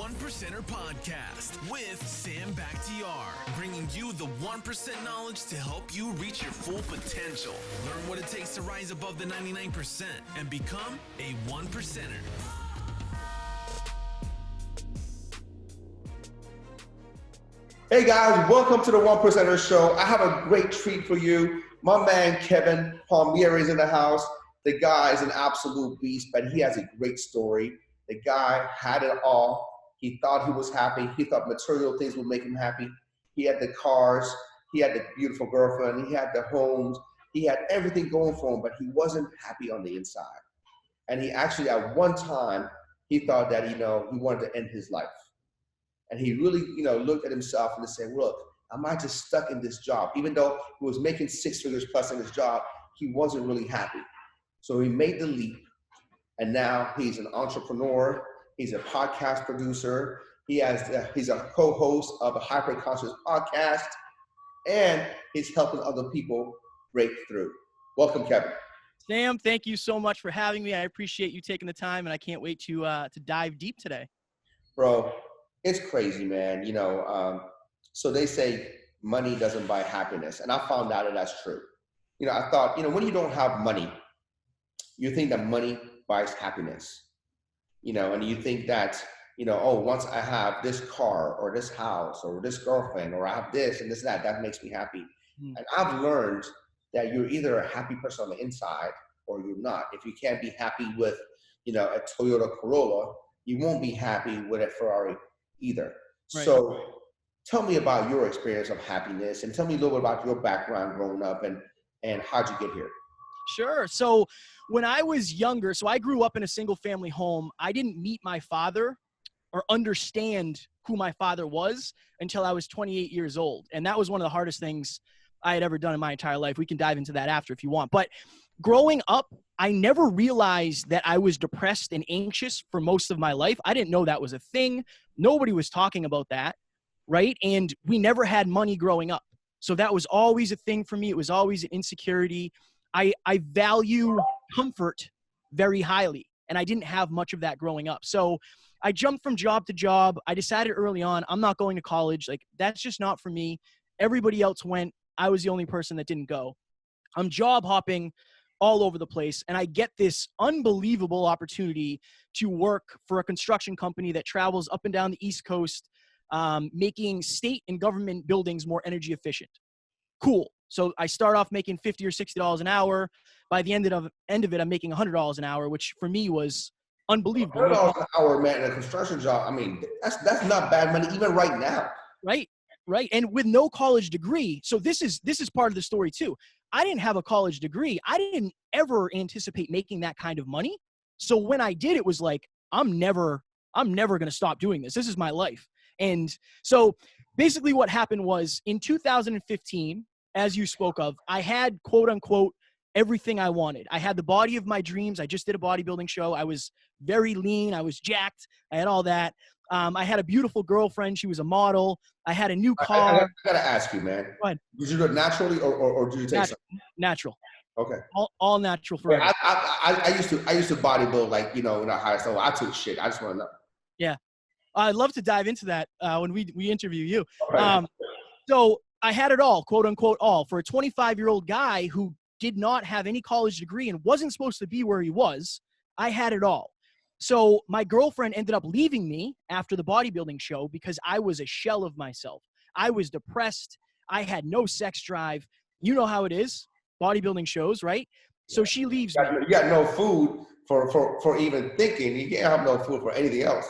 1%er Podcast with Sam Bakhtiar, bringing you the 1% knowledge to help you reach your full potential. Learn what it takes to rise above the 99% and become a 1%er. Hey guys, welcome to the 1%er Show. I have a great treat for you. My man Kevin Palmieri is in the house. The guy is an absolute beast, but he has a great story. The guy had it all. He thought he was happy. He thought material things would make him happy. He had the cars. He had the beautiful girlfriend. He had the homes. He had everything going for him, but he wasn't happy on the inside. And he actually, at one time, he thought that, he wanted to end his life. And he really, looked at himself and said, look, am I just stuck in this job? Even though he was making 6 figures plus in his job, he wasn't really happy. So he made the leap. And now he's an entrepreneur. He's a podcast producer. He's a co-host of a Hyperconscious Podcast. And he's helping other people break through. Welcome, Kevin. Sam, thank you so much for having me. I appreciate you taking the time, and I can't wait to dive deep today. Bro, it's crazy, man. So they say money doesn't buy happiness. And I found out that that's true. I thought, when you don't have money, you think that money buys happiness. And you think that, once I have this car or this house or this girlfriend or I have this and this, that makes me happy. Mm. And I've learned that you're either a happy person on the inside or you're not. If you can't be happy with, a Toyota Corolla, you won't be happy with a Ferrari either. Right. So tell me about your experience of happiness and tell me a little bit about your background growing up and how'd you get here? Sure. So when I was younger, so I grew up in a single family home. I didn't meet my father or understand who my father was until I was 28 years old. And that was one of the hardest things I had ever done in my entire life. We can dive into that after if you want. But growing up, I never realized that I was depressed and anxious for most of my life. I didn't know that was a thing. Nobody was talking about that, right? And we never had money growing up. So that was always a thing for me. It was always an insecurity. I value comfort very highly, and I didn't have much of that growing up. So I jumped from job to job. I decided early on, I'm not going to college. Like, that's just not for me. Everybody else went. I was the only person that didn't go. I'm job hopping all over the place, and I get this unbelievable opportunity to work for a construction company that travels up and down the East Coast, making state and government buildings more energy efficient. Cool. So I start off making $50 or $60 an hour. By the end of it, I'm making $100 an hour, which for me was unbelievable. $100 an hour, man, in a construction job. I mean, that's not bad money even right now. Right. And with no college degree. So this is part of the story too. I didn't have a college degree. I didn't ever anticipate making that kind of money. So when I did, it was like, I'm never going to stop doing this. This is my life. And so basically what happened was in 2015, as you spoke of, I had quote unquote everything I wanted. I had the body of my dreams. I just did a bodybuilding show. I was very lean. I was jacked. I had all that. I had a beautiful girlfriend. She was a model. I had a new car. I gotta ask you, man. Go ahead. Did you do it naturally or did you take something? Natural. Okay. All natural forever. I used to bodybuild like, in a high school. I took shit. I just want to know. Yeah. I'd love to dive into that when we interview you. Right. So I had it all, quote unquote, all for a 25-year-old guy who did not have any college degree and wasn't supposed to be where he was. I had it all. So my girlfriend ended up leaving me after the bodybuilding show because I was a shell of myself. I was depressed. I had no sex drive. You know how it is, bodybuilding shows, right? So she leaves me. You got no food for even thinking. You can't have no food for anything else.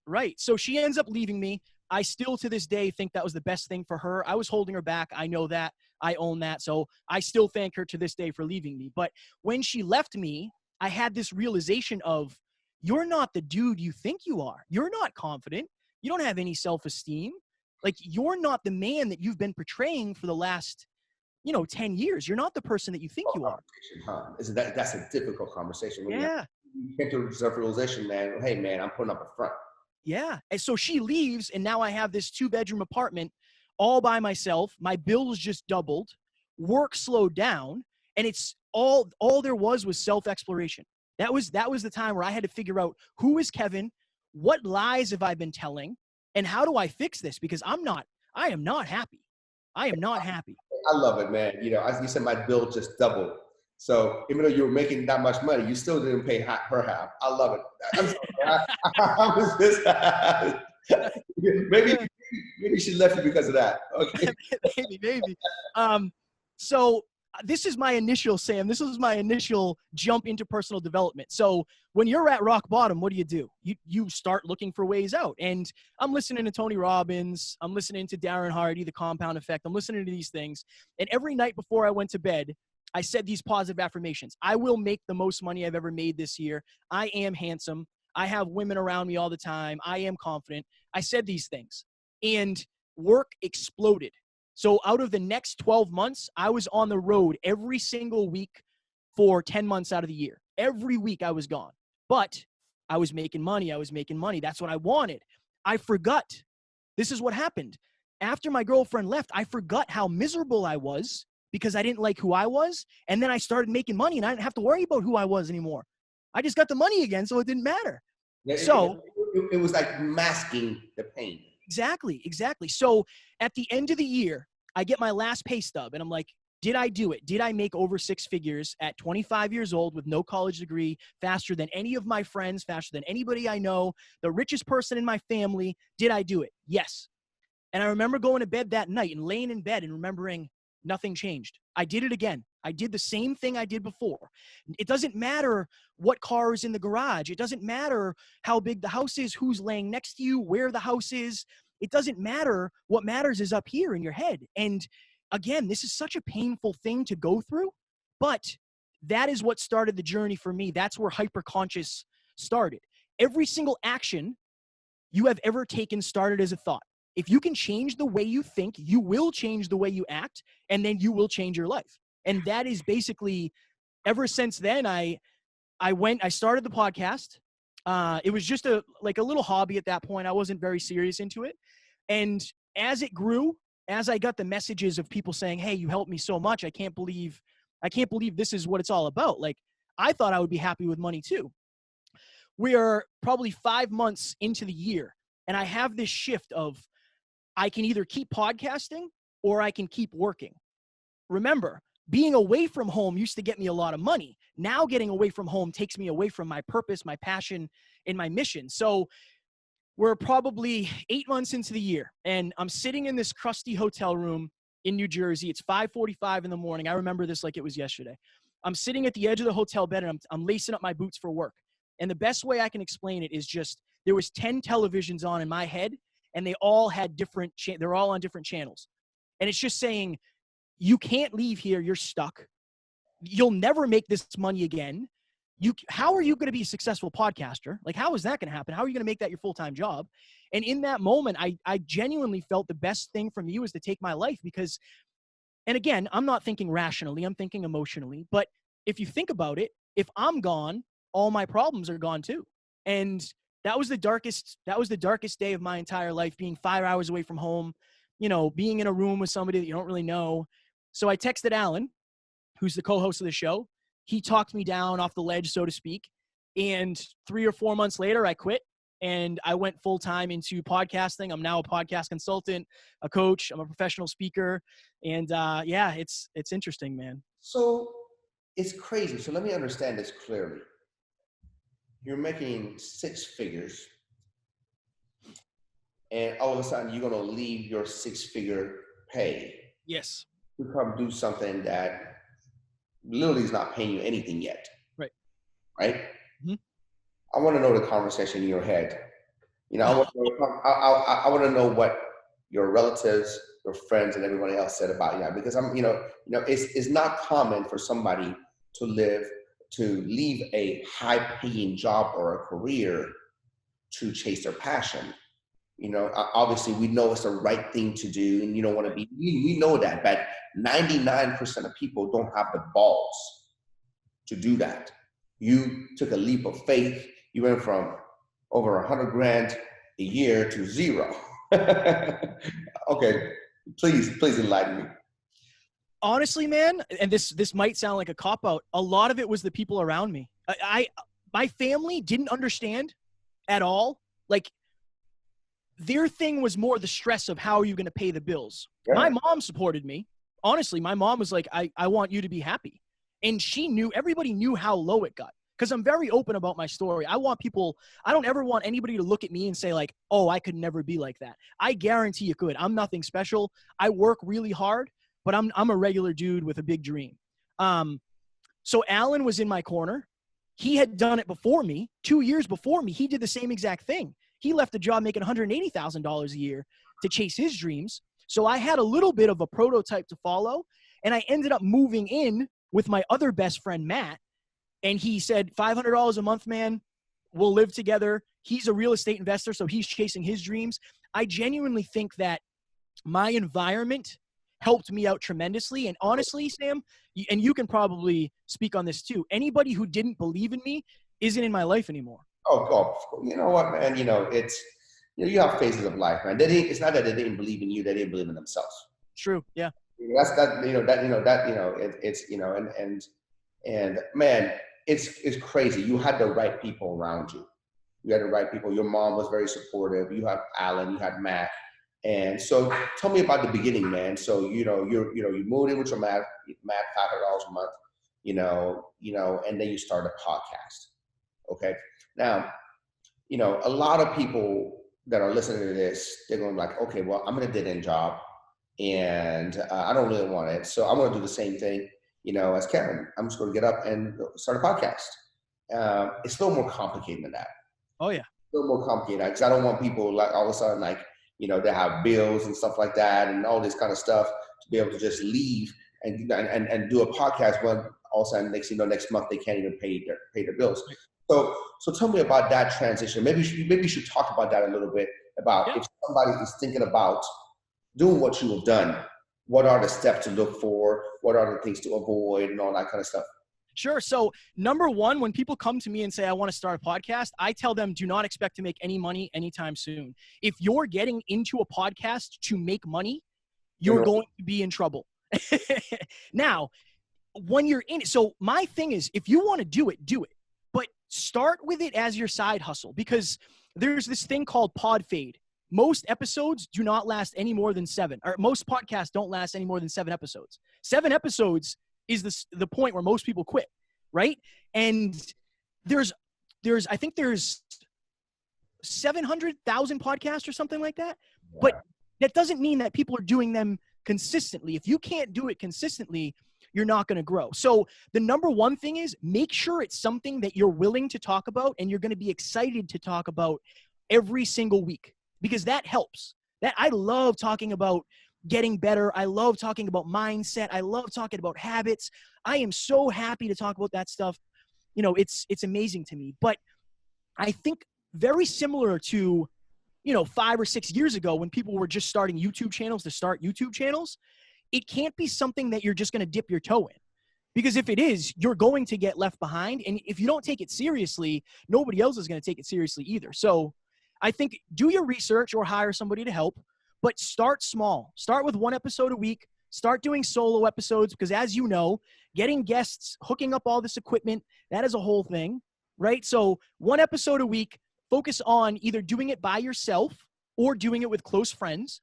Right. So she ends up leaving me. I still to this day think that was the best thing for her. I was holding her back. I know that. I own that. So I still thank her to this day for leaving me. But when she left me, I had this realization of, you're not the dude you think you are. You're not confident. You don't have any self-esteem. Like, you're not the man that you've been portraying for the last, 10 years. You're not the person that you think you are. That's a difficult conversation. Yeah. You came to self-realization, man. Hey, man, I'm putting up a front. Yeah. And so she leaves, and now I have this 2-bedroom apartment all by myself. My bills just doubled. Work slowed down. And it's all there was self-exploration. That was the time where I had to figure out, who is Kevin? what lies have I been telling? And how do I fix this? Because I am not happy. I am not happy. I love it, man. You know, as you said, my bill just doubled. So even though you were making that much money, you still didn't pay her half. I love it. I'm sorry. I was just, maybe she left you because of that. Okay. maybe. So this is my initial, Sam. This was my initial jump into personal development. So when you're at rock bottom, what do? You start looking for ways out. And I'm listening to Tony Robbins. I'm listening to Darren Hardy, The Compound Effect. I'm listening to these things. And every night before I went to bed, I said these positive affirmations. I will make the most money I've ever made this year. I am handsome. I have women around me all the time. I am confident. I said these things. And work exploded. So out of the next 12 months, I was on the road every single week for 10 months out of the year. Every week I was gone. But I was making money. That's what I wanted. I forgot. This is what happened. After my girlfriend left, I forgot how miserable I was because I didn't like who I was. And then I started making money and I didn't have to worry about who I was anymore. I just got the money again, so it didn't matter. Yeah, so it was like masking the pain. Exactly. So at the end of the year, I get my last pay stub and I'm like, did I do it? Did I make over 6 figures at 25 years old with no college degree, faster than any of my friends, faster than anybody I know, the richest person in my family? Did I do it? Yes. And I remember going to bed that night and laying in bed and remembering nothing changed. I did it again. I did the same thing I did before. It doesn't matter what car is in the garage. It doesn't matter how big the house is, who's laying next to you, where the house is. It doesn't matter. What matters is up here in your head. And again, this is such a painful thing to go through, but that is what started the journey for me. That's where Hyperconscious started. Every single action you have ever taken started as a thought. If you can change the way you think, you will change the way you act, and then you will change your life. And that is basically, ever since then, I started the podcast. It was just a little hobby at that point. I wasn't very serious into it. And as it grew, as I got the messages of people saying, hey, you helped me so much. I can't believe this is what it's all about. Like, I thought I would be happy with money too. We are probably 5 months into the year, and I have this shift of, I can either keep podcasting or I can keep working. Remember, being away from home used to get me a lot of money. Now getting away from home takes me away from my purpose, my passion, and my mission. So we're probably 8 months into the year, and I'm sitting in this crusty hotel room in New Jersey. It's 5:45 in the morning. I remember this like it was yesterday. I'm sitting at the edge of the hotel bed, and I'm lacing up my boots for work. And the best way I can explain it is just, there was 10 televisions on in my head, and they all had they're all on different channels. And it's just saying, you can't leave here. You're stuck. You'll never make this money again. How are you going to be a successful podcaster? Like, how is that going to happen? How are you going to make that your full-time job? And in that moment, I genuinely felt the best thing for me was to take my life because, and again, I'm not thinking rationally, I'm thinking emotionally. But if you think about it, if I'm gone, all my problems are gone too. And that was the darkest day of my entire life, being 5 hours away from home, being in a room with somebody that you don't really know. So I texted Alan, who's the co-host of the show. He talked me down off the ledge, so to speak. And 3 or 4 months later, I quit and I went full time into podcasting. I'm now a podcast consultant, a coach. I'm a professional speaker. And it's interesting, man. So it's crazy. So let me understand this clearly. You're making 6 figures, and all of a sudden you're going to leave your 6-figure pay. Yes. To come do something that literally is not paying you anything yet. Right. Mm-hmm. I want to know the conversation in your head. I want to know what your relatives, your friends, and everybody else said about you, because it's not common for somebody to leave a high-paying job or a career to chase their passion. Obviously we know it's the right thing to do, and you don't want to be, we know that, but 99% of people don't have the balls to do that. You took a leap of faith. You went from over 100 grand a year to 0. Okay, please enlighten me. Honestly, man, and this might sound like a cop-out, a lot of it was the people around me. My family didn't understand at all. like their thing was more the stress of how are you going to pay the bills. Yeah. My mom supported me. Honestly, my mom was like, I want you to be happy. And everybody knew how low it got. Because I'm very open about my story. I don't ever want anybody to look at me and say like, oh, I could never be like that. I guarantee you could. I'm nothing special. I work really hard, but I'm a regular dude with a big dream. So Alan was in my corner. He had done it before me. 2 years before me, he did the same exact thing. He left a job making $180,000 a year to chase his dreams. So I had a little bit of a prototype to follow, and I ended up moving in with my other best friend, Matt. And he said, $500 a month, man, we'll live together. He's a real estate investor, so he's chasing his dreams. I genuinely think that my environment helped me out tremendously. And honestly, Sam, and you can probably speak on this too, anybody who didn't believe in me isn't in my life anymore. Oh, you know what, man? You have phases of life, man. It's not that they didn't believe in you; they didn't believe in themselves. True. Yeah. And man, it's crazy. You had the right people around you. You had the right people. Your mom was very supportive. You had Alan. You had Matt. And so, tell me about the beginning, man. So you moved in with your Matt $500 a month, and then you start a podcast. Okay. Now, a lot of people that are listening to this, they're going like, okay, well, I'm in a dead-end job and I don't really want it. So I'm going to do the same thing, as Kevin. I'm just going to get up and start a podcast. It's a little more complicated than that. Oh, yeah. A little more complicated because I don't want people like all of a sudden, like, they have bills and stuff like that and all this kind of stuff to be able to just leave and do a podcast when all of a sudden next month they can't even pay their bills. So tell me about that transition. Maybe you should talk about that a little bit about if somebody is thinking about doing what you have done, what are the steps to look for? What are the things to avoid and all that kind of stuff? Sure. So number one, when people come to me and say, I want to start a podcast, I tell them, do not expect to make any money anytime soon. If you're getting into a podcast to make money, you're going to be in trouble. Now, when you're in it, so my thing is, if you want to do it, do it. But start with it as your side hustle because there's this thing called pod fade. Most episodes do not last any more than 7, or most podcasts don't last any more than 7 episodes. 7 episodes is the point where most people quit, right? And I think there's 700,000 podcasts or something like that. Yeah. But that doesn't mean that people are doing them consistently. If you can't do it consistently, you're not going to grow. So the number one thing is make sure it's something that you're willing to talk about and you're going to be excited to talk about every single week because that helps. That I love talking about getting better. I love talking about mindset. I love talking about habits. I am so happy to talk about that stuff. It's amazing to me. But I think very similar to, 5 or 6 years ago when people were just starting YouTube channels to start YouTube channels, it can't be something that you're just going to dip your toe in. Because if it is, you're going to get left behind. And if you don't take it seriously, nobody else is going to take it seriously either. So I think do your research or hire somebody to help. But start small. Start with 1 episode a week. Start doing solo episodes because as you know, getting guests, hooking up all this equipment, that is a whole thing, right? So 1 episode a week, focus on either doing it by yourself or doing it with close friends.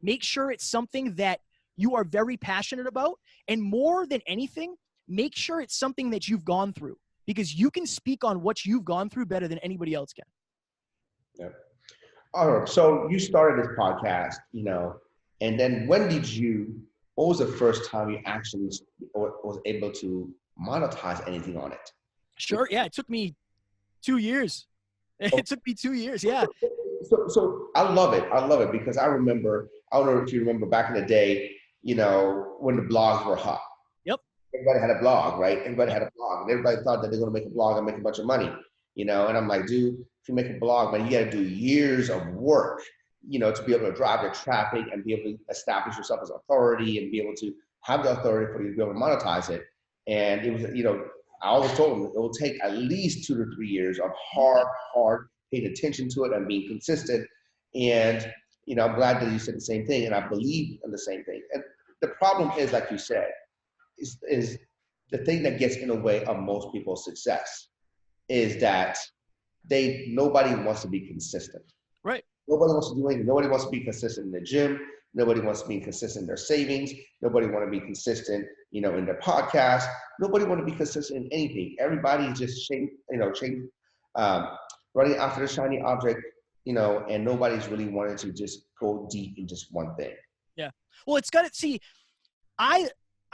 Make sure it's something that you are very passionate about. And more than anything, make sure it's something that you've gone through because you can speak on what you've gone through better than anybody else can. Yep. All right. So you started this podcast, and then what was the first time you actually was able to monetize anything on it? Sure. Yeah. It took me 2 years. It took me 2 years. Yeah. So I love it. I love it because I don't know if you remember back in the day, when the blogs were hot. Yep. Everybody had a blog, right? Everybody had a blog. And everybody thought that they're going to make a blog and make a bunch of money, and I'm like, dude, if you make a blog, man, you got to do years of work, to be able to drive the traffic and be able to establish yourself as authority and be able to have the authority for you to be able to monetize it. And it was, I always told them it will take at least 2 to 3 years of hard paying attention to it and being consistent. And, I'm glad that you said the same thing. And I believe in the same thing. And the problem is, like you said, is the thing that gets in the way of most people's success is that nobody wants to be consistent. Right. Nobody wants to do anything. Nobody wants to be consistent in the gym. Nobody wants to be consistent in their savings. Nobody wants to be consistent, in their podcast. Nobody wants to be consistent in anything. Everybody is just running after the shiny object, and nobody's really wanting to just go deep in just one thing. Yeah. Well,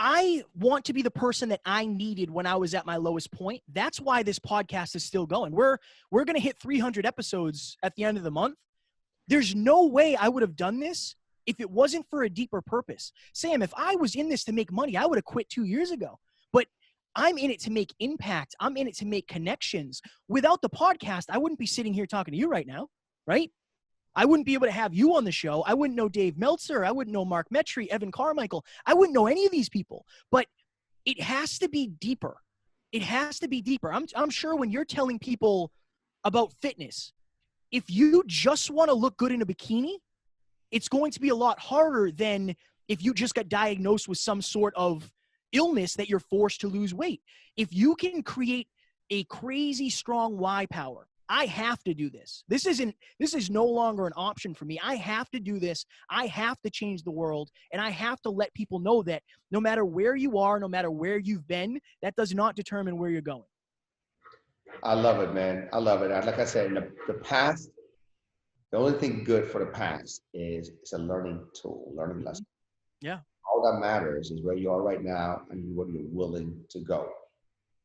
I want to be the person that I needed when I was at my lowest point. That's why this podcast is still going. We're going to hit 300 episodes at the end of the month. There's no way I would have done this if it wasn't for a deeper purpose. Sam, if I was in this to make money, I would have quit 2 years ago. But I'm in it to make impact. I'm in it to make connections. Without the podcast, I wouldn't be sitting here talking to you right now, right? I wouldn't be able to have you on the show. I wouldn't know Dave Meltzer. I wouldn't know Mark Metry, Evan Carmichael. I wouldn't know any of these people. But it has to be deeper. It has to be deeper. I'm sure when you're telling people about fitness, if you just want to look good in a bikini, it's going to be a lot harder than if you just got diagnosed with some sort of illness that you're forced to lose weight. If you can create a crazy strong why power, I have to do this. This is no longer an option for me. I have to do this. I have to change the world. And I have to let people know that no matter where you are, no matter where you've been, that does not determine where you're going. I love it, man. I love it. Like I said, in the past, the only thing good for the past is it's a learning tool, learning lesson. Yeah. All that matters is where you are right now and where you're willing to go.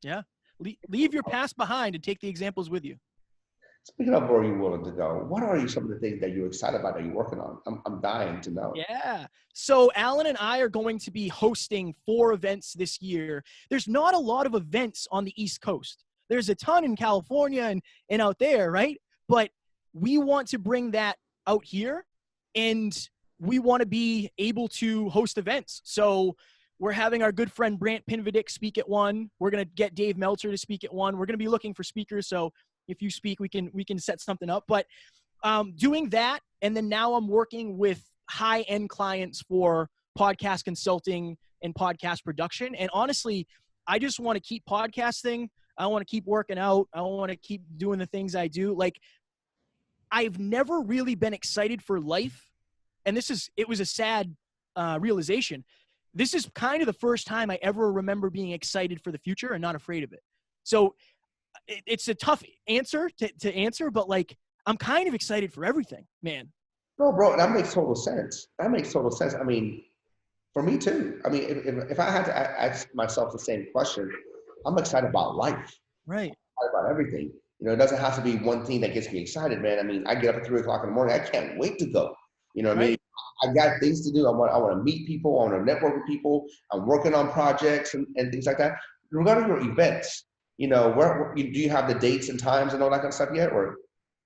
Yeah. Leave your past behind and take the examples with you. Speaking of where you're willing to go, what are some of the things that you're excited about that you're working on? I'm dying to know. Yeah. So Alan and I are going to be hosting 4 events this year. There's not a lot of events on the East Coast. There's a ton in California and out there, right? But we want to bring that out here, and we want to be able to host events. So we're having our good friend Brant Pinvidic speak at one. We're going to get Dave Meltzer to speak at one. We're going to be looking for speakers. So if you speak, we can set something up. But doing that, and then now I'm working with high-end clients for podcast consulting and podcast production. And honestly, I just want to keep podcasting. I want to keep working out. I want to keep doing the things I do. Like, I've never really been excited for life. And it was a sad realization. This is kind of the first time I ever remember being excited for the future and not afraid of it. So it's a tough answer to answer, but like, I'm kind of excited for everything, man. No, bro, that makes total sense. I mean, for me too. I mean, if I had to ask myself the same question, I'm excited about life. Right. I'm excited about everything. It doesn't have to be one thing that gets me excited, man. I mean, I get up at 3:00 in the morning. I can't wait to go. You know what I mean? I got things to do. I want to meet people. I want to network with people. I'm working on projects and things like that. Regarding your events, do you have the dates and times and all that kind of stuff yet? Or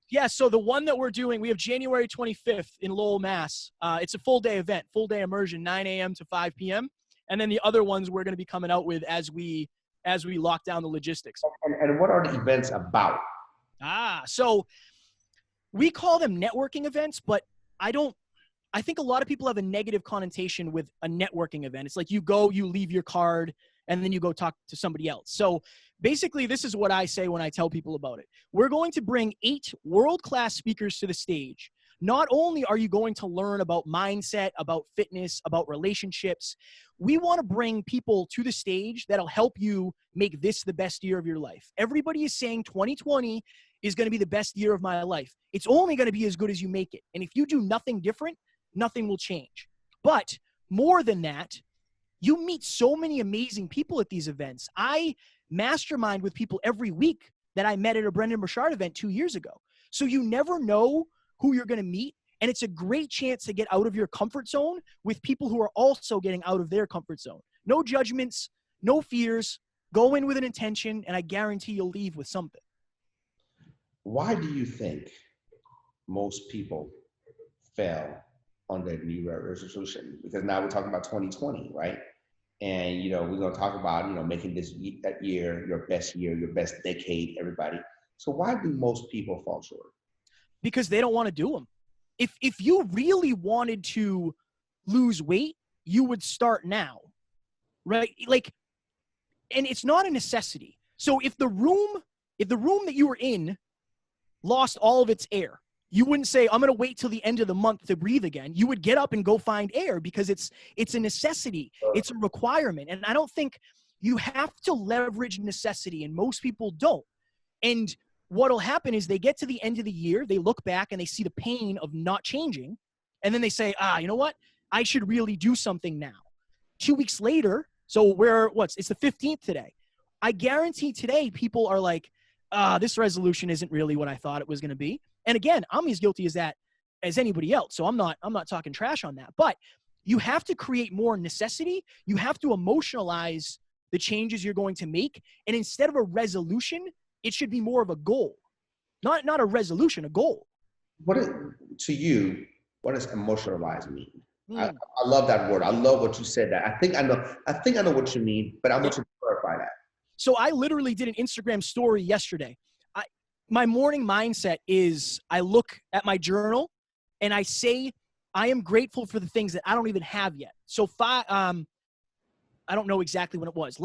yeah, so the one that we're doing, we have January 25th in Lowell, Mass. It's a full-day event, full-day immersion, 9 a.m. to 5 p.m. And then the other ones we're going to be coming out with as we lock down the logistics. And what are the events about? So we call them networking events, but I think a lot of people have a negative connotation with a networking event. It's like you go, you leave your card, and then you go talk to somebody else. So basically, this is what I say when I tell people about it. We're going to bring 8 world-class speakers to the stage. Not only are you going to learn about mindset, about fitness, about relationships, we want to bring people to the stage that'll help you make this the best year of your life. Everybody is saying 2020 is going to be the best year of my life. It's only going to be as good as you make it. And if you do nothing different, nothing will change. But more than that, you meet so many amazing people at these events. I mastermind with people every week that I met at a Brendan Burchard event 2 years ago. So you never know who you're going to meet. And it's a great chance to get out of your comfort zone with people who are also getting out of their comfort zone. No judgments, no fears. Go in with an intention, and I guarantee you'll leave with something. Why do you think most people fail on their New Year resolution? Because now we're talking about 2020, right? And, we're going to talk about, making that year your best decade, everybody. So why do most people fall short? Because they don't want to do them. If you really wanted to lose weight, you would start now, right? Like, and it's not a necessity. So if the room that you were in lost all of its air. You wouldn't say, I'm going to wait till the end of the month to breathe again. You would get up and go find air because it's a necessity. It's a requirement. And I don't think you have to leverage necessity, and most people don't. And what'll happen is they get to the end of the year, they look back and they see the pain of not changing. And then they say, you know what? I should really do something now. 2 weeks later, so it's the 15th today. I guarantee today people are like, this resolution isn't really what I thought it was going to be. And again, I'm as guilty as anybody else. So I'm not talking trash on that, but you have to create more necessity. You have to emotionalize the changes you're going to make. And instead of a resolution, it should be more of a goal, not a resolution, a goal. To you, what does emotionalize mean? I love that word. I love what you said that. I think I know what you mean, but I want you to clarify that. So I literally did an Instagram story yesterday. My morning mindset is I look at my journal and I say, I am grateful for the things that I don't even have yet. So I don't know exactly when it was.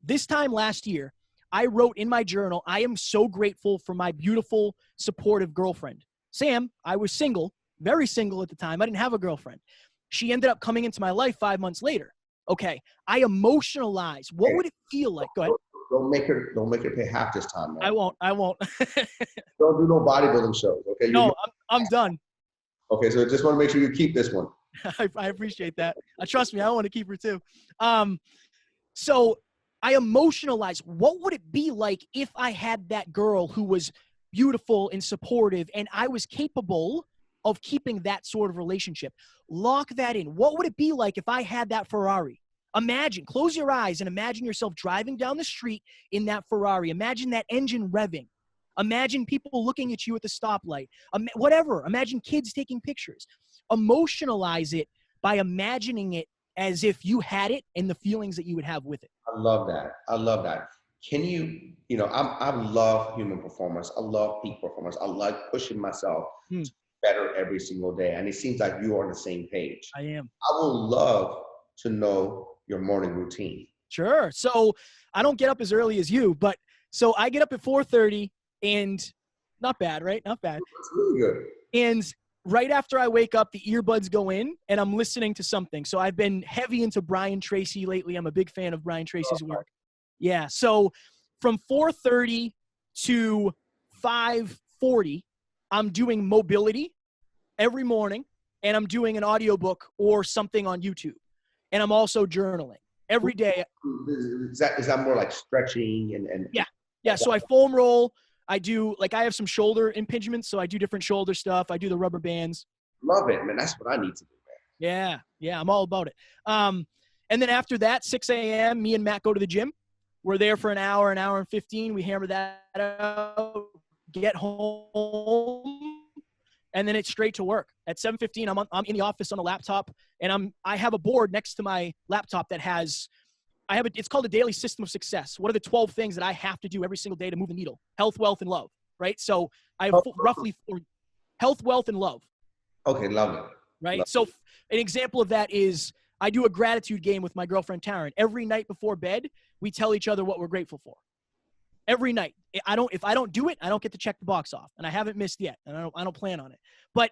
This time last year, I wrote in my journal, I am so grateful for my beautiful, supportive girlfriend. Sam, I was single, very single at the time. I didn't have a girlfriend. She ended up coming into my life 5 months later. Okay, I emotionalize. What would it feel like? Go ahead. Don't make her pay half this time, man. I won't. Don't do no bodybuilding shows, okay? No, I'm done. Okay, so just want to make sure you keep this one. I appreciate that. Trust me, I want to keep her too. So I emotionalize. What would it be like if I had that girl who was beautiful and supportive and I was capable of keeping that sort of relationship? Lock that in. What would it be like if I had that Ferrari? Imagine, close your eyes and imagine yourself driving down the street in that Ferrari. Imagine that engine revving. Imagine people looking at you at the stoplight. Whatever. Imagine kids taking pictures. Emotionalize it by imagining it as if you had it and the feelings that you would have with it. I love that. Can you, I love human performance. I love peak performance. I like pushing myself to be better every single day. And it seems like you are on the same page. I am. I would love to know your morning routine. Sure. So I don't get up as early as you, but so I get up at 4:30 and not bad, right? Not bad. That's really good. And right after I wake up, the earbuds go in and I'm listening to something. So I've been heavy into Brian Tracy lately. I'm a big fan of Brian Tracy's work. Yeah. So from 4:30 to 5:40, I'm doing mobility every morning and I'm doing an audiobook or something on YouTube. And I'm also journaling every day. Is that more like stretching and Yeah. So I foam roll. I do, I have some shoulder impingements, so I do different shoulder stuff. I do the rubber bands. Love it, man. That's what I need to do, man. Yeah. I'm all about it. And then after that, 6 a.m., me and Matt go to the gym. We're there for an hour and 15. We hammer that out, get home, and then it's straight to work. At 7:15, I'm in the office on a laptop, and I have a board next to my laptop that has it's called a daily system of success. What are the 12 things that I have to do every single day to move the needle? Health, wealth, and love, right? So I have roughly 4: health, wealth, and love. Okay, love it. Right? Love So an example of that is I do a gratitude game with my girlfriend, Taryn. Every night before bed, we tell each other what we're grateful for. Every night. If I don't do it, I don't get to check the box off. And I haven't missed yet. And I don't plan on it. But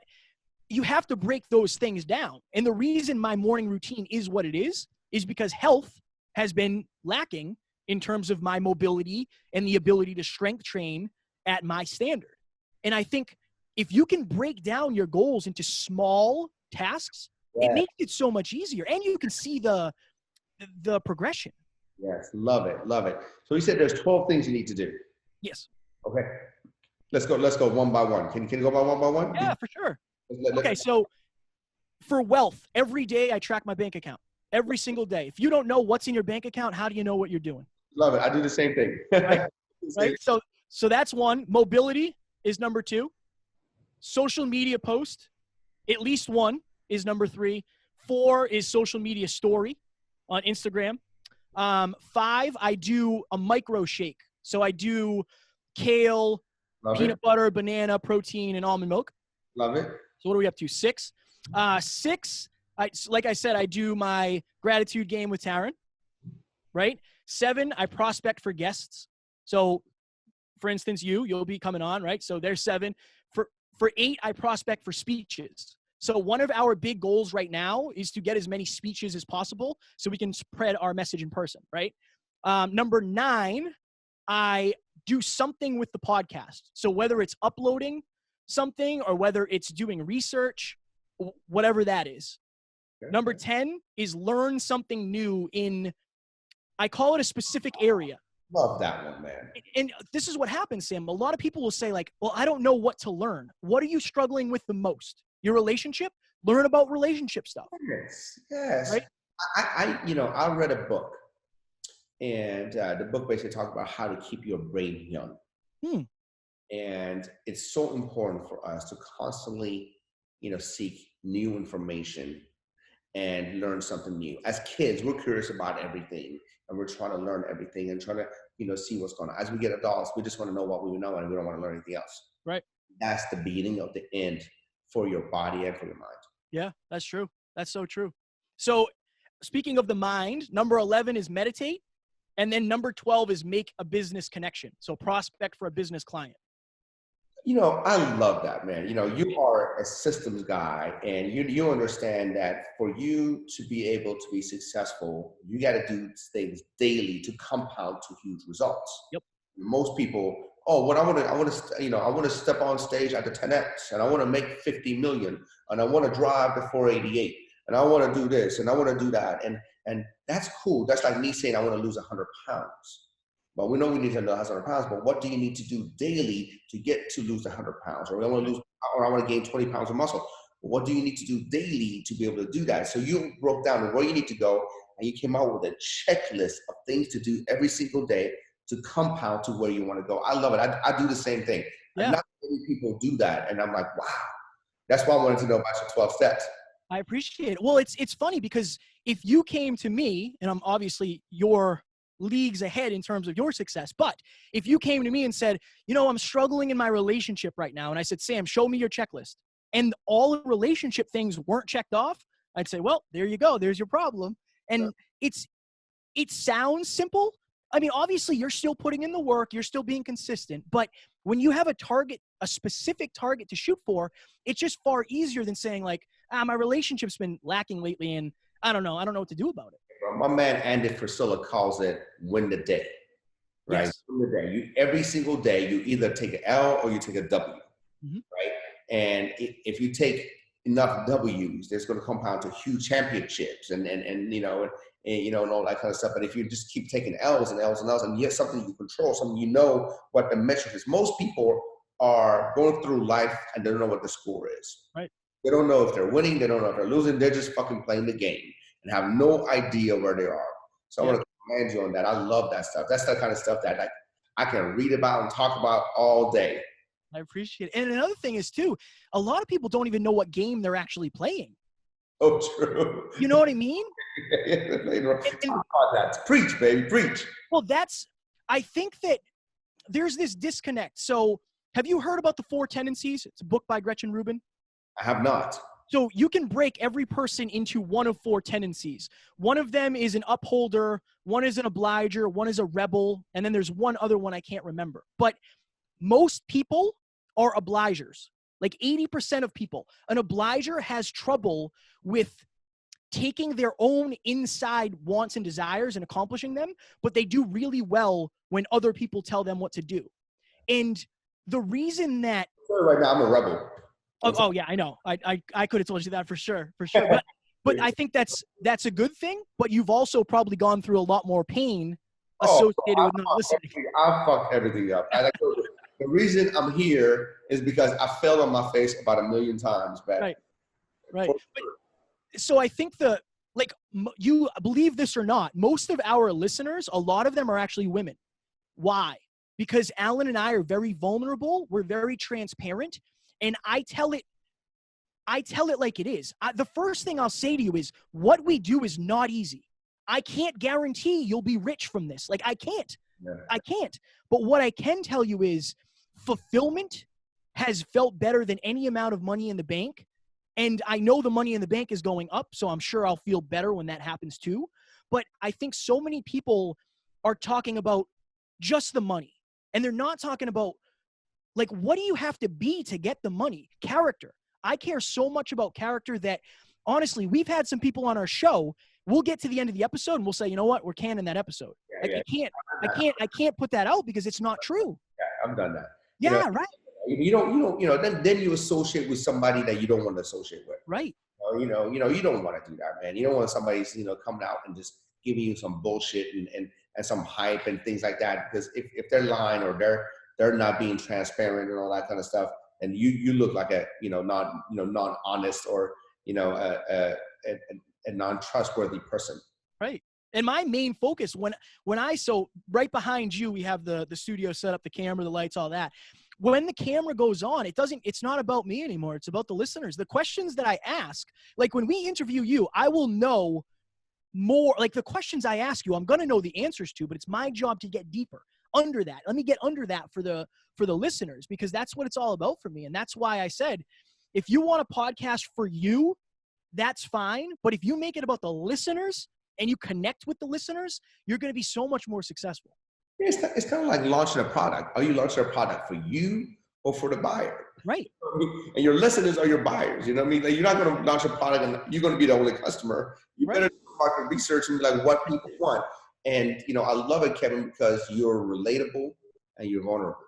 you have to break those things down. And the reason my morning routine is what it is because health has been lacking in terms of my mobility and the ability to strength train at my standard. And I think if you can break down your goals into small tasks, it makes it so much easier. And you can see the progression. Yes, love it. So you said there's 12 things you need to do. Yes. Okay. Let's go one by one. Can you go by one? Yeah, for sure. Okay, so for wealth, every day I track my bank account. Every single day. If you don't know what's in your bank account, how do you know what you're doing? Love it. I do the same thing. Right? So that's one. Mobility is number 2. Social media post, at least 1 is number 3. 4 is social media story on Instagram. 5, I do a micro shake. So I do kale, peanut butter, banana, protein, and almond milk. Love it. So what are we up to? 6. 6, like I said, I do my gratitude game with Taryn, right? 7, I prospect for guests. So for instance, you'll be coming on, right? So there's 7. For 8, I prospect for speeches. So one of our big goals right now is to get as many speeches as possible so we can spread our message in person, right? Number 9, I do something with the podcast. So whether it's uploading something or whether it's doing research, whatever that is. Okay. Number 10 is learn something new in, I call it a specific area. Love that one, man. And this is what happens, Sam. A lot of people will say like, well, I don't know what to learn. What are you struggling with the most? Your relationship? Learn about relationship stuff. Yes. Right? I read a book, and the book basically talked about how to keep your brain young. And it's so important for us to constantly, seek new information and learn something new. As kids, we're curious about everything, and we're trying to learn everything and trying to, see what's going on. As we get adults, we just want to know what we know, and we don't want to learn anything else. Right. That's the beginning of the end for your body and for your mind. Yeah, that's true. That's so true. So speaking of the mind, number 11 is meditate. And then number 12 is make a business connection. So prospect for a business client. I love that, man. You are a systems guy, and you understand that for you to be able to be successful, you got to do things daily to compound to huge results. Yep. Most people, I want to step on stage at the 10X, and I want to make 50 million, and I want to drive the 488, and I want to do this, and I want to do that. And that's cool. That's like me saying I want to lose 100 pounds. But we know we need to lose 100 pounds, but what do you need to do daily to get to lose 100 pounds? Or I want to gain 20 pounds of muscle. What do you need to do daily to be able to do that? So you broke down where you need to go, and you came out with a checklist of things to do every single day to compound to where you want to go. I love it. I do the same thing. Yeah. Not many people do that. And I'm like, wow. That's why I wanted to know about your 12 steps. I appreciate it. Well, it's funny because if you came to me, and I'm obviously your leagues ahead in terms of your success, but if you came to me and said, I'm struggling in my relationship right now, and I said, Sam, show me your checklist, and all the relationship things weren't checked off, I'd say, well, there you go. There's your problem. And it sounds simple. I mean, obviously you're still putting in the work, you're still being consistent, but when you have a target, a specific target to shoot for, it's just far easier than saying like, my relationship's been lacking lately and I don't know what to do about it. My man Andy Frisella calls it win the day, right? Yes. Win the day. Every single day, you either take an L or you take a W, right? And if you take enough W's, there's going to compound to huge championships and all that kind of stuff. But if you just keep taking L's and L's and L's, and you have something you control, something what the metric is. Most people are going through life and they don't know what the score is. Right. They don't know if they're winning. They don't know if they're losing. They're just fucking playing the game and have no idea where they are. So I want to commend you on that. I love that stuff. That's the kind of stuff that I can read about and talk about all day. I appreciate it. And another thing is too, a lot of people don't even know what game they're actually playing. Oh, true. You know what I mean? Preach, baby, preach. Well, I think that there's this disconnect. So have you heard about the 4 Tendencies? It's a book by Gretchen Rubin. I have not. So you can break every person into one of 4 tendencies. One of them is an upholder, one is an obliger, one is a rebel, and then there's one other one I can't remember. But most people are obligers. Like 80% of people. An obliger has trouble with taking their own inside wants and desires and accomplishing them, but they do really well when other people tell them what to do. And the reason that... Right now, I'm a rebel. Oh yeah, I know. I could have told you that for sure. But I think that's a good thing. But you've also probably gone through a lot more pain associated with not listening. I fucked everything up. The reason I'm here is because I fell on my face about 1 million times back. Right. So I think you believe this or not, most of our listeners, a lot of them are actually women. Why? Because Alan and I are very vulnerable. We're very transparent. And I tell it like it is. The first thing I'll say to you is what we do is not easy. I can't guarantee you'll be rich from this. Like I can't. Yeah. I can't. But what I can tell you is fulfillment has felt better than any amount of money in the bank. And I know the money in the bank is going up, so I'm sure I'll feel better when that happens too. But I think so many people are talking about just the money. And they're not talking about, like, what do you have to be to get the money? Character. I care so much about character that, honestly, we've had some people on our show. We'll get to the end of the episode and we'll say, you know what? We're canning that episode. Like, I can't put that out because it's not true. Yeah, I've done that. Yeah, right. You don't, then you associate with somebody that you don't want to associate with. Right. You don't want to do that, man. You don't want somebody, coming out and just giving you some bullshit and some hype and things like that. Because if they're lying or they're not being transparent and all that kind of stuff, and you look like a, non-honest or, a non-trustworthy person. Right. And my main focus so right behind you, we have the studio set up, the camera, the lights, all that. When the camera goes on, it's not about me anymore. It's about the listeners. The questions that I ask, like when we interview you, I will know more, like the questions I ask you, I'm going to know the answers to, but it's my job to get deeper under that. Let me get under that for the listeners, because that's what it's all about for me. And that's why I said, if you want a podcast for you, that's fine. But if you make it about the listeners and you connect with the listeners, you're going to be so much more successful. It's kind of like launching a product. Are you launching a product for you or for the buyer? Right. And your listeners are your buyers. You know what I mean? Like, you're not going to launch a product and you're going to be the only customer. You better do market research and be like, what people want. And, I love it, Kevin, because you're relatable and you're vulnerable.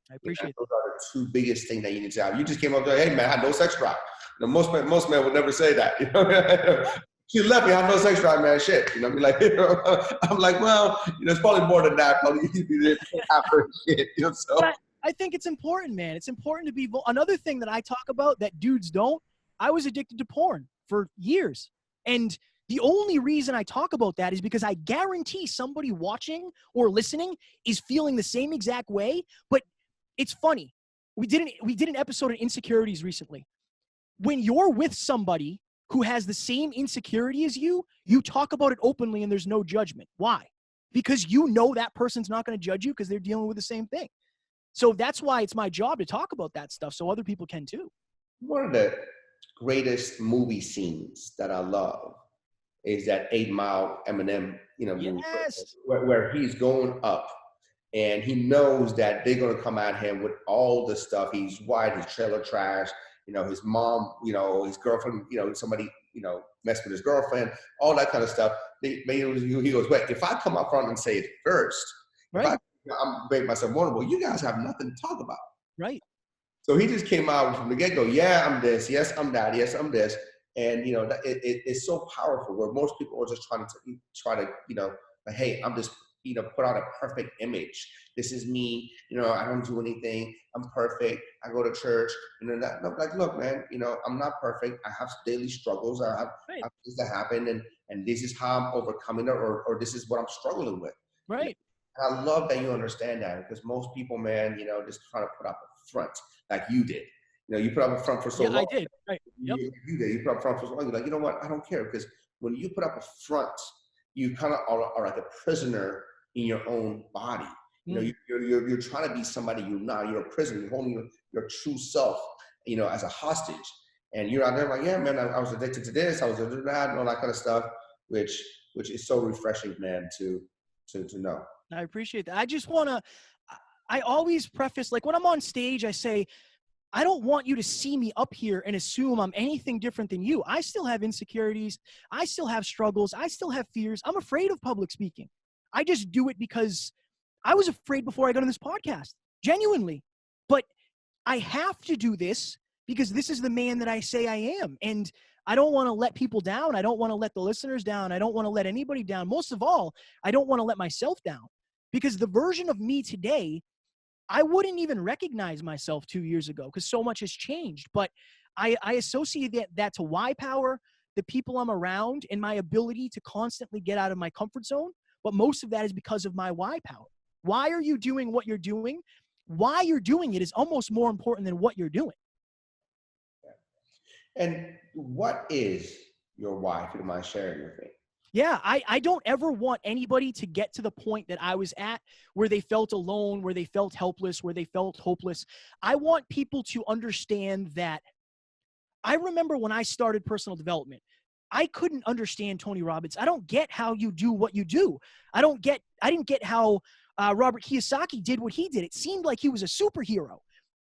I appreciate those are the two biggest things that you need to have. You just came up and said, hey, man, I had no sex drive. Most men would never say that. She left me, I have no sex drive, man, shit. I'm like, I'm like, well, it's probably more than that. Probably after shit, so. But I think it's important, man. It's important to be, another thing that I talk about that dudes don't, I was addicted to porn for years. And the only reason I talk about that is because I guarantee somebody watching or listening is feeling the same exact way. But it's funny. We did an episode on insecurities recently. When you're with somebody who has the same insecurity as you talk about it openly and there's no judgment. Why? Because that person's not going to judge you because they're dealing with the same thing. So that's why it's my job to talk about that stuff so other people can too. One of the greatest movie scenes that I love is that 8 Mile Eminem, movie where he's going up and he knows that they're going to come at him with all the stuff. He's white, his trailer trash, his mom, his girlfriend, somebody, messed with his girlfriend, all that kind of stuff. He goes, wait, if I come up front and say it first, right. I'm making myself vulnerable, you guys have nothing to talk about. Right. So he just came out from the get-go, yeah, I'm this, yes, I'm that, yes, I'm this. And, it's so powerful where most people are just trying to, like, hey, I'm just, put out a perfect image. This is me, I don't do anything. I'm perfect. I go to church. Like, look, man, I'm not perfect. I have daily struggles. I have things that happen and this is how I'm overcoming it or this is what I'm struggling with. Right. And I love that you understand that because most people, man, just trying to put up a front like you did. You put up a front for so long. I did. Right. Yep. You did. You put up a front for so long. You're like, you know what? I don't care because when you put up a front, you kind of are like a prisoner in your own body. You're trying to be somebody you're not. You're a prisoner. You're holding your true self, as a hostage. And you're out there like, yeah, man, I was addicted to this. I was addicted to that and all that kind of stuff, which is so refreshing, man, to know. I appreciate that. I always preface, like when I'm on stage, I say, I don't want you to see me up here and assume I'm anything different than you. I still have insecurities. I still have struggles. I still have fears. I'm afraid of public speaking. I just do it because I was afraid before I got on this podcast, genuinely. But I have to do this because this is the man that I say I am. And I don't want to let people down. I don't want to let the listeners down. I don't want to let anybody down. Most of all, I don't want to let myself down because the version of me today, I wouldn't even recognize myself 2 years ago because so much has changed. But I associate that to why power, the people I'm around, and my ability to constantly get out of my comfort zone. But most of that is because of my why power. Why are you doing what you're doing? Why you're doing it is almost more important than what you're doing. And what is your why, if you don't mind sharing with me? Yeah, I don't ever want anybody to get to the point that I was at where they felt alone, where they felt helpless, where they felt hopeless. I want people to understand that I remember when I started personal development, I couldn't understand Tony Robbins. I don't get how you do what you do. I didn't get how Robert Kiyosaki did what he did. It seemed like he was a superhero,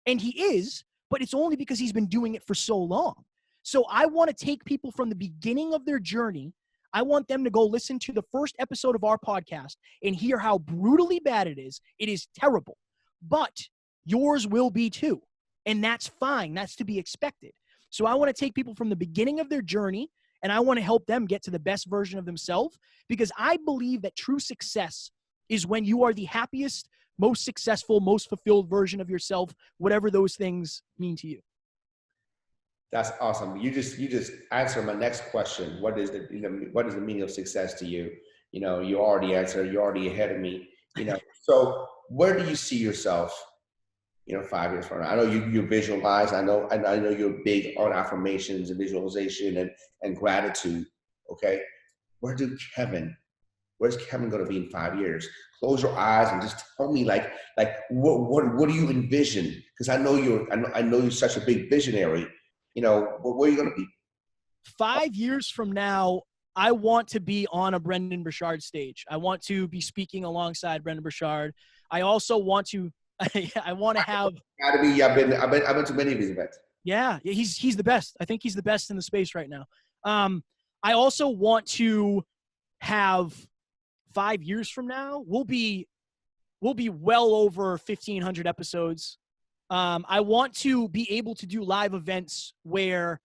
and he is, but it's only because he's been doing it for so long. So I want to take people from the beginning of their journey. I want them to go listen to the first episode of our podcast and hear how brutally bad it is. It is terrible, but yours will be too. And that's fine. That's to be expected. So I want to take people from the beginning of their journey, and I want to help them get to the best version of themselves, because I believe that true success is when you are the happiest, most successful, most fulfilled version of yourself, whatever those things mean to you. That's awesome. You just answered my next question. What is the meaning of success to you? You already answered. You're already ahead of me. So where do you see yourself 5 years from now? I know you visualize. I know you're big on affirmations and visualization and gratitude. Okay. Where's Kevin going to be in 5 years? Close your eyes and just tell me what do you envision? Because I know you're such a big visionary. Where are you going to be? 5 years from now, I want to be on a Brendan Burchard stage. I want to be speaking alongside Brendan Burchard. I also want to I want to have. I've been to many of his events. Yeah, he's the best. I think he's the best in the space right now. I also want to have 5 years from now, we'll be well over 1,500 episodes. I want to be able to do live events where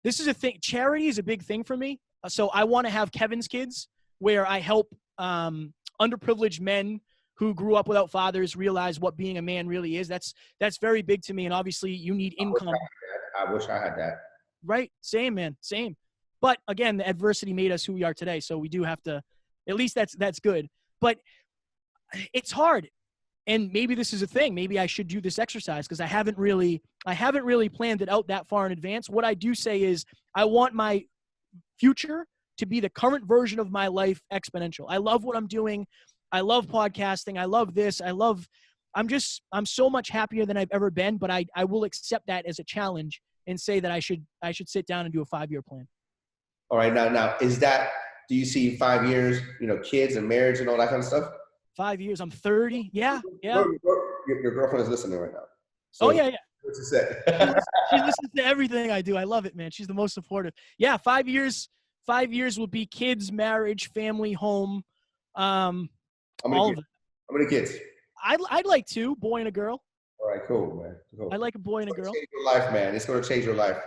this is a thing. Charity is a big thing for me. So I want to have Kevin's Kids, where I help underprivileged men who grew up without fathers realize what being a man really is. That's very big to me. And obviously you need income. I wish I had that. Right. Same, man. Same. But again, the adversity made us who we are today. So we do have to, at least that's good. But it's hard. And maybe this is a thing. Maybe I should do this exercise, because I haven't really planned it out that far in advance. What I do say is I want my future to be the current version of my life exponential. I love what I'm doing. I love podcasting. I love this. I'm so much happier than I've ever been, but I will accept that as a challenge and say that I should sit down and do a 5-year plan. All right. Now do you see 5 years, kids and marriage and all that kind of stuff? 5 years. I'm 30. Yeah. Your girlfriend is listening right now. So, yeah. What's it say? She listens to everything I do. I love it, man. She's the most supportive. Yeah. 5 years. 5 years will be kids, marriage, family, home. How many kids? I'd like 2, boy and a girl. All right, cool, man. Cool. I like a boy and a girl. Change your life, man. It's going to change your life.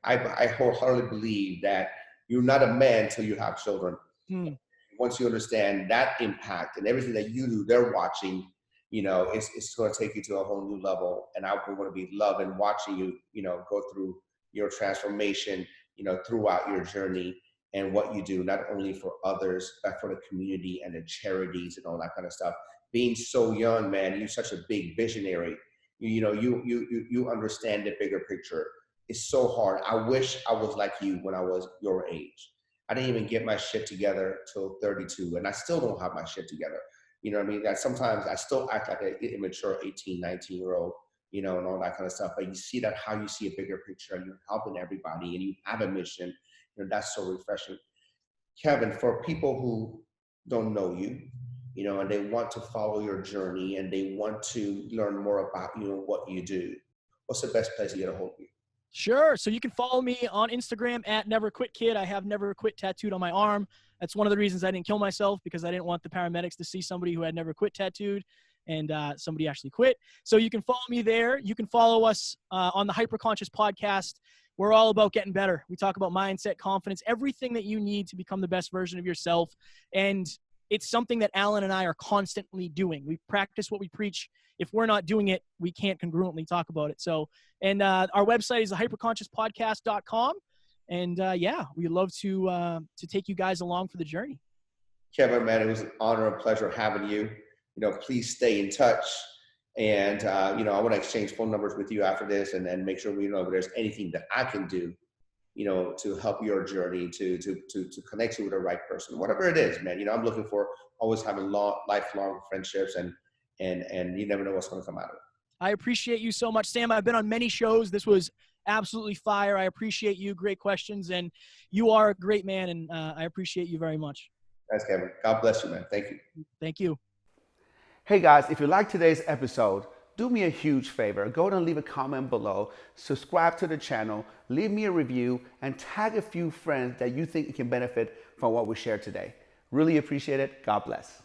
I wholeheartedly believe that you're not a man till you have children. Once you understand that impact and everything that you do, they're watching, it's going to take you to a whole new level. And I want to be loving watching you, go through your transformation, throughout your journey and what you do, not only for others, but for the community and the charities and all that kind of stuff. Being so young, man, you're such a big visionary. You understand the bigger picture. It's so hard. I wish I was like you when I was your age. I didn't even get my shit together till 32, and I still don't have my shit together. You know what I mean? That sometimes I still act like an immature 18, 19-year-old, and all that kind of stuff. But you see that how you see a bigger picture, and you're helping everybody, and you have a mission. That's so refreshing. Kevin, for people who don't know you, and they want to follow your journey and they want to learn more about you and what you do, what's the best place to get a hold of you? Sure. So you can follow me on Instagram at Never Quit Kid. I have Never Quit tattooed on my arm. That's one of the reasons I didn't kill myself, because I didn't want the paramedics to see somebody who had never quit tattooed, and somebody actually quit. So you can follow me there. You can follow us on the Hyperconscious Podcast. We're all about getting better. We talk about mindset, confidence, everything that you need to become the best version of yourself. And it's something that Alan and I are constantly doing. We practice what we preach. If we're not doing it, we can't congruently talk about it. So, and our website is hyperconsciouspodcast.com. And we'd love to take you guys along for the journey. Kevin, man, it was an honor and pleasure having you. Please stay in touch. And, I want to exchange phone numbers with you after this, and then make sure we know if there's anything that I can do, to help your journey, to connect you with the right person, whatever it is, man. I'm looking for always having lifelong friendships, and you never know what's going to come out of it. I appreciate you so much, Sam. I've been on many shows. This was absolutely fire. I appreciate you. Great questions. And you are a great man. And I appreciate you very much. Thanks, Kevin. God bless you, man. Thank you. Thank you. Hey guys, if you like today's episode, do me a huge favor. Go ahead and leave a comment below, subscribe to the channel, leave me a review, and tag a few friends that you think can benefit from what we shared today. Really appreciate it. God bless.